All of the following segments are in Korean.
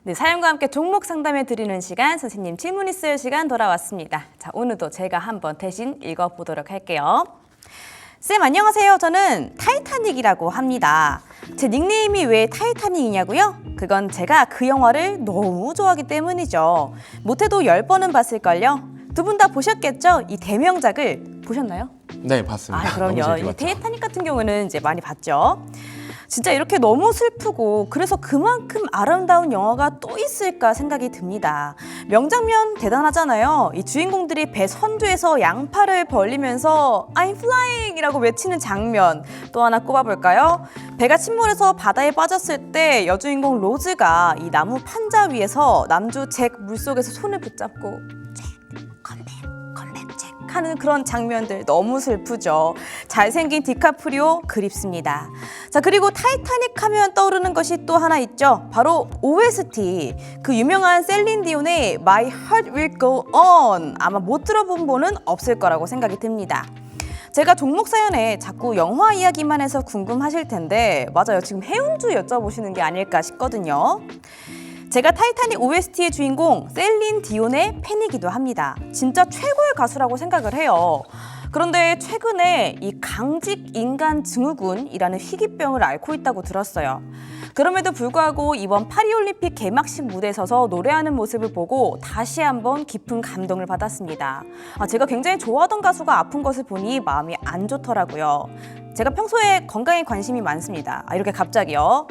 네, 사연과 함께 종목 상담해 드리는 시간, 선생님 질문 있어요 시간 돌아왔습니다. 자, 오늘도 제가 한번 대신 읽어보도록 할게요. 쌤 안녕하세요. 저는 타이타닉이라고 합니다. 제 닉네임이 왜 타이타닉이냐고요? 그건 제가 그 영화를 너무 좋아하기 때문이죠. 못해도 10번은 봤을걸요. 두 분 다 보셨겠죠? 이 대명작을 보셨나요? 네, 봤습니다. 아, 그럼요. 너무 이 재밌게 봤죠. 타이타닉 같은 경우는 이제 많이 봤죠. 진짜 이렇게 너무 슬프고 그래서 그만큼 아름다운 영화가 또 있을까 생각이 듭니다. 명장면 대단하잖아요. 이 주인공들이 배 선두에서 양팔을 벌리면서 I'm flying 이라고 외치는 장면 또 하나 꼽아볼까요? 배가 침몰해서 바다에 빠졌을 때 여주인공 로즈가 이 나무 판자 위에서 남주 잭 물속에서 손을 붙잡고 컴백 잭 하는 그런 장면들 너무 슬프죠. 잘생긴 디카프리오 그립습니다. 자, 그리고 타이타닉 하면 떠오르는 것이 또 하나 있죠. 바로 OST. 그 유명한 셀린 디온의 My Heart Will Go On. 아마 못 들어본 분은 없을 거라고 생각이 듭니다. 제가 종목 사연에 자꾸 영화 이야기만 해서 궁금하실 텐데 맞아요. 지금 해운주 여쭤보시는 게 아닐까 싶거든요. 제가 타이타닉 OST의 주인공 셀린 디온의 팬이기도 합니다. 진짜 최고의 가수라고 생각을 해요. 그런데 최근에 이 강직 인간 증후군이라는 희귀병을 앓고 있다고 들었어요. 그럼에도 불구하고 이번 파리올림픽 개막식 무대에 서서 노래하는 모습을 보고 다시 한번 깊은 감동을 받았습니다. 제가 굉장히 좋아하던 가수가 아픈 것을 보니 마음이 안 좋더라고요. 제가 평소에 건강에 관심이 많습니다. 이렇게 갑자기요.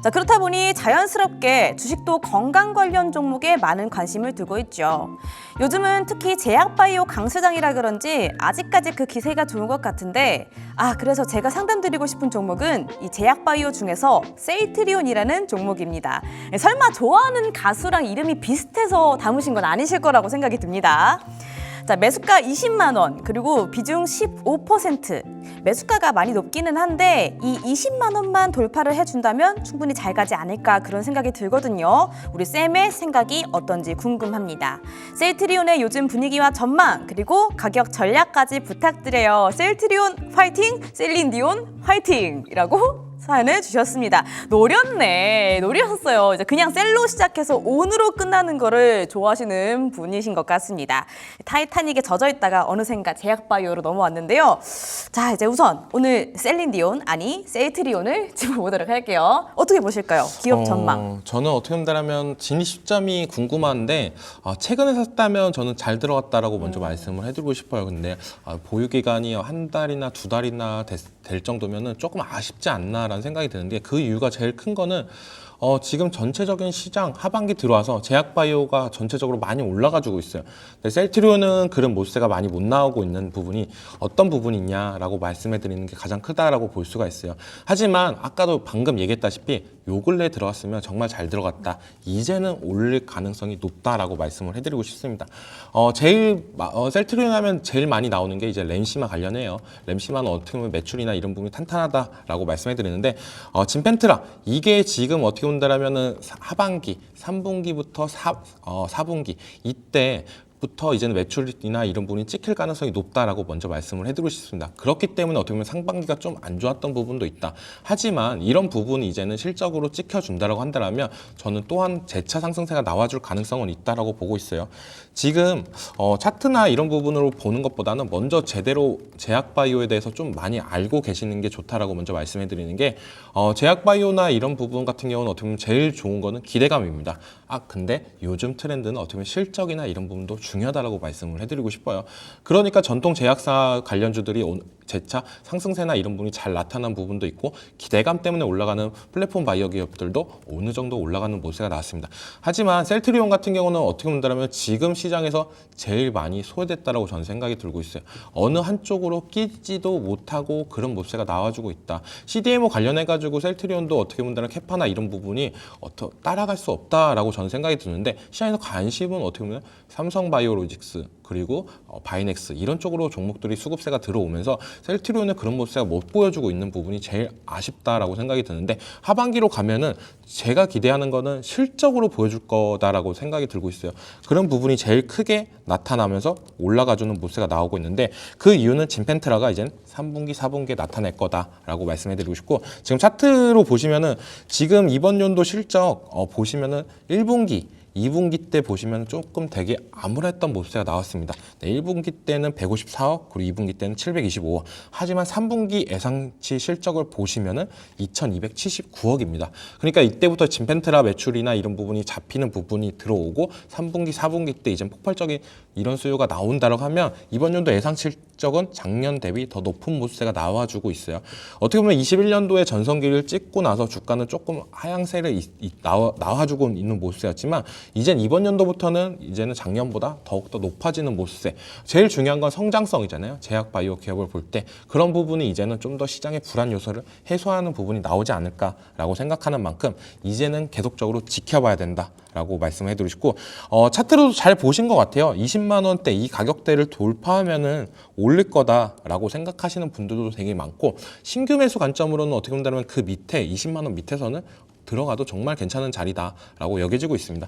자, 그렇다 보니 자연스럽게 주식도 건강 관련 종목에 많은 관심을 두고 있죠. 요즘은 특히 제약바이오 강세장이라 그런지 아직까지 그 기세가 좋은 것 같은데 그래서 제가 상담드리고 싶은 종목은 이 제약바이오 중에서 셀트리온이라는 종목입니다. 설마 좋아하는 가수랑 이름이 비슷해서 담으신 건 아니실 거라고 생각이 듭니다. 자, 매수가 20만 원 그리고 비중 15%. 매수가가 많이 높기는 한데 이 20만 원만 돌파를 해준다면 충분히 잘 가지 않을까 그런 생각이 들거든요. 우리 쌤의 생각이 어떤지 궁금합니다. 셀트리온의 요즘 분위기와 전망 그리고 가격 전략까지 부탁드려요. 셀트리온 화이팅! 셀린디온 화이팅! 이라고 사연을 주셨습니다. 노렸어요. 이제 그냥 셀로 시작해서 온으로 끝나는 거를 좋아하시는 분이신 것 같습니다. 타이타닉에 젖어 있다가 어느샌가 제약바이오로 넘어왔는데요. 자, 이제 우선 오늘 셀린디온 아니 셀트리온을 짚어보도록 할게요. 어떻게 보실까요? 기업 전망. 저는 어떻게 본다면 진입 시점이 궁금한데 최근에 샀다면 저는 잘 들어갔다라고 먼저 말씀을 해드리고 싶어요. 근데 보유 기간이 한 달이나 두 달이나 될 정도면은 조금 아쉽지 않나라는 생각이 드는데 그 이유가 제일 큰 거는 지금 전체적인 시장 하반기 들어와서 제약바이오가 전체적으로 많이 올라가지고 있어요. 근데 셀트리온은 그런 모세가 많이 못 나오고 있는 부분이 어떤 부분이냐라고 말씀해 드리는 게 가장 크다라고 볼 수가 있어요. 하지만 아까도 방금 얘기했다시피 요 근래에 들어갔으면 정말 잘 들어갔다. 이제는 올릴 가능성이 높다라고 말씀을 해드리고 싶습니다. 셀트리온 하면 제일 많이 나오는 게 이제 램시마 관련해요. 램시마는 어떻게 보면 매출이나 이런 부분이 탄탄하다라고 말씀해 드리는데 진펜트라 이게 지금 어떻게 본다면은 하반기 3분기부터 4분기 이때부터 이제는 매출이나 이런 부분이 찍힐 가능성이 높다라고 먼저 말씀을 해드리고 싶습니다. 그렇기 때문에 어떻게 보면 상반기가 좀 안 좋았던 부분도 있다. 하지만 이런 부분이 이제는 실적으로 찍혀준다라고 한다면 저는 또한 재차 상승세가 나와줄 가능성은 있다라고 보고 있어요. 지금 차트나 이런 부분으로 보는 것보다는 먼저 제대로 제약바이오에 대해서 좀 많이 알고 계시는 게 좋다라고 먼저 말씀해 드리는 게 제약바이오나 이런 부분 같은 경우는 어떻게 보면 제일 좋은 거는 기대감입니다. 근데 요즘 트렌드는 어떻게 보면 실적이나 이런 부분도 중요하다라고 말씀을 해드리고 싶어요. 그러니까 전통 제약사 관련주들이 재차 상승세나 이런 부분이 잘 나타난 부분도 있고 기대감 때문에 올라가는 플랫폼 바이오 기업들도 어느 정도 올라가는 모세가 나왔습니다. 하지만 셀트리온 같은 경우는 어떻게 본다면 지금 시장에서 제일 많이 소외됐다라고 저는 생각이 들고 있어요. 어느 한쪽으로 끼지도 못하고 그런 모세가 나와주고 있다. CDMO 관련해가지고 셀트리온도 어떻게 본다면 캐파나 이런 부분이 따라갈 수 없다라고 저는 생각이 드는데 시장에서 관심은 어떻게 보면 삼성바이오로직스 그리고 바이넥스 이런 쪽으로 종목들이 수급세가 들어오면서 셀트리온은 그런 모습을 못 보여주고 있는 부분이 제일 아쉽다라고 생각이 드는데 하반기로 가면은 제가 기대하는 거는 실적으로 보여줄 거다라고 생각이 들고 있어요. 그런 부분이 제일 크게 나타나면서 올라가주는 모습가 나오고 있는데 그 이유는 진펜트라가 이제 3분기, 4분기에 나타낼 거다라고 말씀해드리고 싶고 지금 차트로 보시면은 지금 이번 연도 실적 보시면은 1분기 2분기 때 보시면 조금 되게 암울했던 모습이 나왔습니다. 네, 1분기 때는 154억, 그리고 2분기 때는 725억. 하지만 3분기 예상치 실적을 보시면은 2,279억입니다. 그러니까 이때부터 진펜트라 매출이나 이런 부분이 잡히는 부분이 들어오고 3분기, 4분기 때 이제 폭발적인 이런 수요가 나온다고 하면 이번 연도 예상 실적은 작년 대비 더 높은 모습세가 나와주고 있어요. 어떻게 보면 21년도에 전성기를 찍고 나서 주가는 조금 하향세를 나와주고 있는 모습이었지만 이젠 이번 연도부터는 이제는 작년보다 더욱더 높아지는 모습세. 제일 중요한 건 성장성이잖아요. 제약바이오 기업을 볼 때 그런 부분이 이제는 좀 더 시장의 불안 요소를 해소하는 부분이 나오지 않을까라고 생각하는 만큼 이제는 계속적으로 지켜봐야 된다라고 말씀해 드리고 싶고 차트로도 잘 보신 것 같아요. 20만 원대 이 가격대를 돌파하면은 올릴 거다라고 생각하시는 분들도 되게 많고 신규 매수 관점으로는 어떻게 본다면 그 밑에 20만 원 밑에서는 들어가도 정말 괜찮은 자리다라고 여겨지고 있습니다.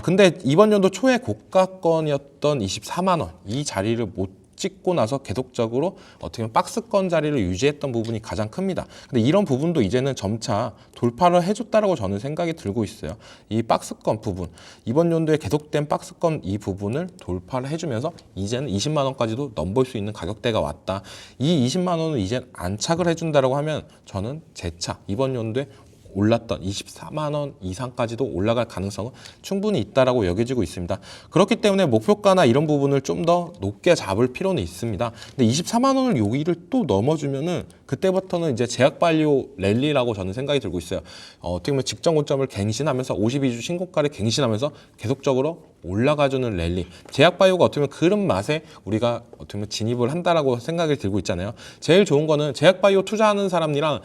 근데 이번 연도 초에 고가권이었던 24만 원 이 자리를 못 찍고 나서 계속적으로 어떻게 보면 박스권 자리를 유지했던 부분이 가장 큽니다. 근데 이런 부분도 이제는 점차 돌파를 해줬다라고 저는 생각이 들고 있어요. 이 박스권 부분, 이번 연도에 계속된 박스권 이 부분을 돌파를 해주면서 이제는 20만 원까지도 넘볼 수 있는 가격대가 왔다. 이 20만 원을 이제 안착을 해준다라고 하면 저는 재차 이번 연도에 올랐던 24만 원 이상까지도 올라갈 가능성은 충분히 있다라고 여겨지고 있습니다. 그렇기 때문에 목표가나 이런 부분을 좀 더 높게 잡을 필요는 있습니다. 근데 24만 원을 여기를 또 넘어주면은 그때부터는 이제 제약바이오 랠리라고 저는 생각이 들고 있어요. 어떻게 보면 직전 고점을 갱신하면서 52주 신고가를 갱신하면서 계속적으로 올라가주는 랠리. 제약바이오가 어떻게 보면 그런 맛에 우리가 어떻게 보면 진입을 한다라고 생각이 들고 있잖아요. 제일 좋은 거는 제약바이오 투자하는 사람이랑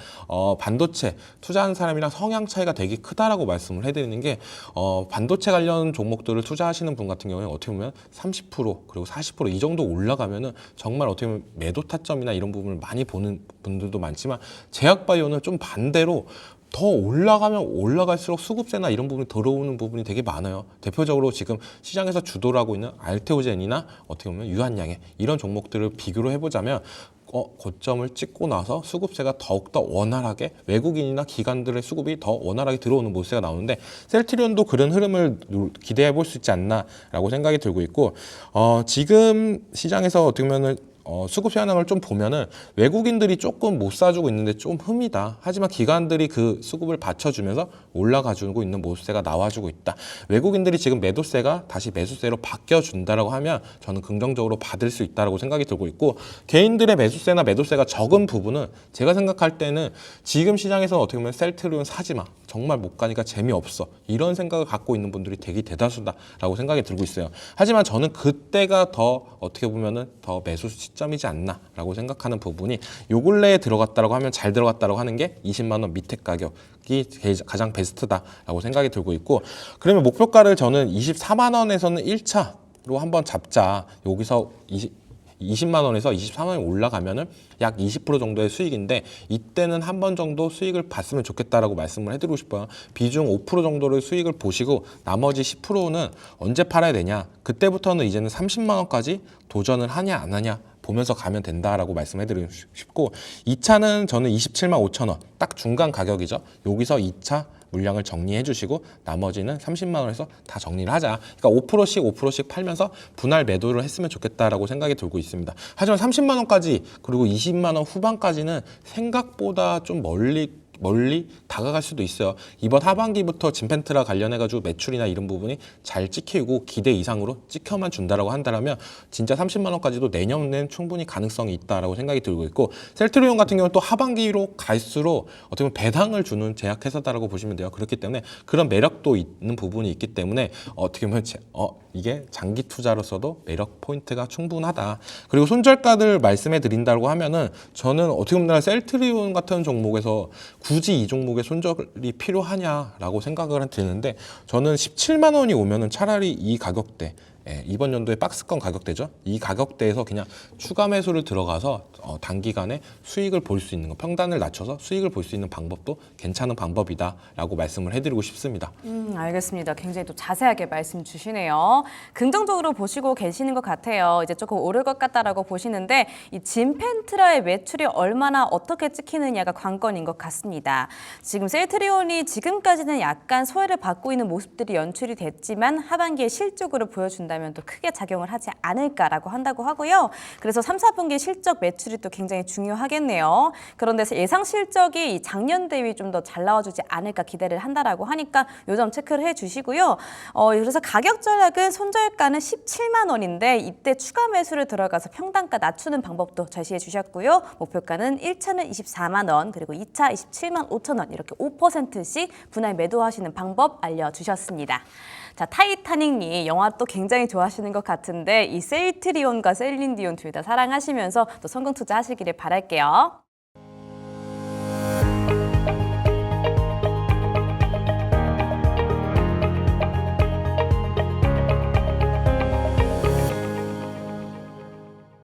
반도체 투자하는 사람이랑 성향 차이가 되게 크다라고 말씀을 해드리는 게 반도체 관련 종목들을 투자하시는 분 같은 경우에 어떻게 보면 30% 그리고 40% 이 정도 올라가면은 정말 어떻게 보면 매도 타점이나 이런 부분을 많이 보는 분들도 많지만 제약바이오는 좀 반대로 더 올라가면 올라갈수록 수급세나 이런 부분이 들어오는 부분이 되게 많아요. 대표적으로 지금 시장에서 주도를 하고 있는 알테오젠이나 어떻게 보면 유한양해 이런 종목들을 비교를 해보자면 고점을 찍고 나서 수급세가 더욱더 원활하게 외국인이나 기관들의 수급이 더 원활하게 들어오는 모습이 나오는데 셀트리온도 그런 흐름을 기대해 볼 수 있지 않나라고 생각이 들고 있고 지금 시장에서 어떻게 보면 수급 현황을 좀 보면은 외국인들이 조금 못 사주고 있는데 좀 흠이다. 하지만 기관들이 그 수급을 받쳐주면서 올라가주고 있는 모습세가 나와주고 있다. 외국인들이 지금 매도세가 다시 매수세로 바뀌어준다라고 하면 저는 긍정적으로 받을 수 있다라고 생각이 들고 있고 개인들의 매수세나 매도세가 적은 부분은 제가 생각할 때는 지금 시장에서 어떻게 보면 셀트리온 사지마. 정말 못 가니까 재미없어. 이런 생각을 갖고 있는 분들이 되게 대다수다라고 생각이 들고 있어요. 하지만 저는 그때가 더 어떻게 보면은 더 매수 시점이지 않나라고 생각하는 부분이 요 근래에 들어갔다라고 하면 잘 들어갔다라고 하는 게 20만 원 밑에 가격이 가장 베스트다라고 생각이 들고 있고 그러면 목표가를 저는 24만 원에서는 1차로 한번 잡자. 여기서 20만 원에서 24만 원이 올라가면은 약 20% 정도의 수익인데 이때는 한 번 정도 수익을 봤으면 좋겠다라고 말씀을 해드리고 싶어요. 비중 5% 정도를 수익을 보시고 나머지 10%는 언제 팔아야 되냐. 그때부터는 이제는 30만 원까지 도전을 하냐 안 하냐 보면서 가면 된다라고 말씀해드리고 싶고 2차는 저는 27만 5천 원 딱 중간 가격이죠. 여기서 2차 물량을 정리해 주시고 나머지는 30만 원에서 다 정리를 하자. 그러니까 5%씩 팔면서 분할 매도를 했으면 좋겠다라고 생각이 들고 있습니다. 하지만 30만 원까지 그리고 20만 원 후반까지는 생각보다 좀 멀리 다가갈 수도 있어요. 이번 하반기부터 진펜트라 관련해가지고 매출이나 이런 부분이 잘 찍히고 기대 이상으로 찍혀만 준다라고 한다면 진짜 30만 원까지도 내년엔 충분히 가능성이 있다라고 생각이 들고 있고 셀트리온 같은 경우는 또 하반기로 갈수록 어떻게 보면 배당을 주는 제약회사다라고 보시면 돼요. 그렇기 때문에 그런 매력도 있는 부분이 있기 때문에 어떻게 보면 이게 장기 투자로서도 매력 포인트가 충분하다. 그리고 손절가를 말씀해 드린다고 하면은 저는 어떻게 보면 셀트리온 같은 종목에서 굳이 이 종목에 손절이 필요하냐라고 생각을 드는데 저는 17만 원이 오면은 차라리 이 가격대 이번 연도에 박스권 가격대죠. 이 가격대에서 그냥 추가 매수를 들어가서 단기간에 수익을 볼 수 있는 거, 평단을 낮춰서 수익을 볼 수 있는 방법도 괜찮은 방법이다라고 말씀을 해드리고 싶습니다. 알겠습니다. 굉장히 또 자세하게 말씀 주시네요. 긍정적으로 보시고 계시는 것 같아요. 이제 조금 오를 것 같다라고 보시는데 이 진펜트라의 매출이 얼마나 어떻게 찍히느냐가 관건인 것 같습니다. 지금 셀트리온이 지금까지는 약간 소외를 받고 있는 모습들이 연출이 됐지만 하반기에 실적으로 보여준다면 또 크게 작용을 하지 않을까라고 한다고 하고요. 그래서 3, 4분기 실적 매출이 또 굉장히 중요하겠네요. 그런데 예상 실적이 이 작년 대비 좀 더 잘 나와주지 않을까 기대를 한다라고 하니까 요 점 체크를 해주시고요. 그래서 가격 전략은 손절가는 17만 원인데 이때 추가 매수를 들어가서 평단가 낮추는 방법도 제시해 주셨고요. 목표가는 1차는 24만 원 그리고 2차 27만 5천 원 이렇게 5%씩 분할 매도하시는 방법 알려주셨습니다. 자, 타이타닉님 영화 또 굉장히 좋아하시는 것 같은데 이 셀트리온과 셀린디온 둘 다 사랑하시면서 또 성공 투자하시기를 바랄게요.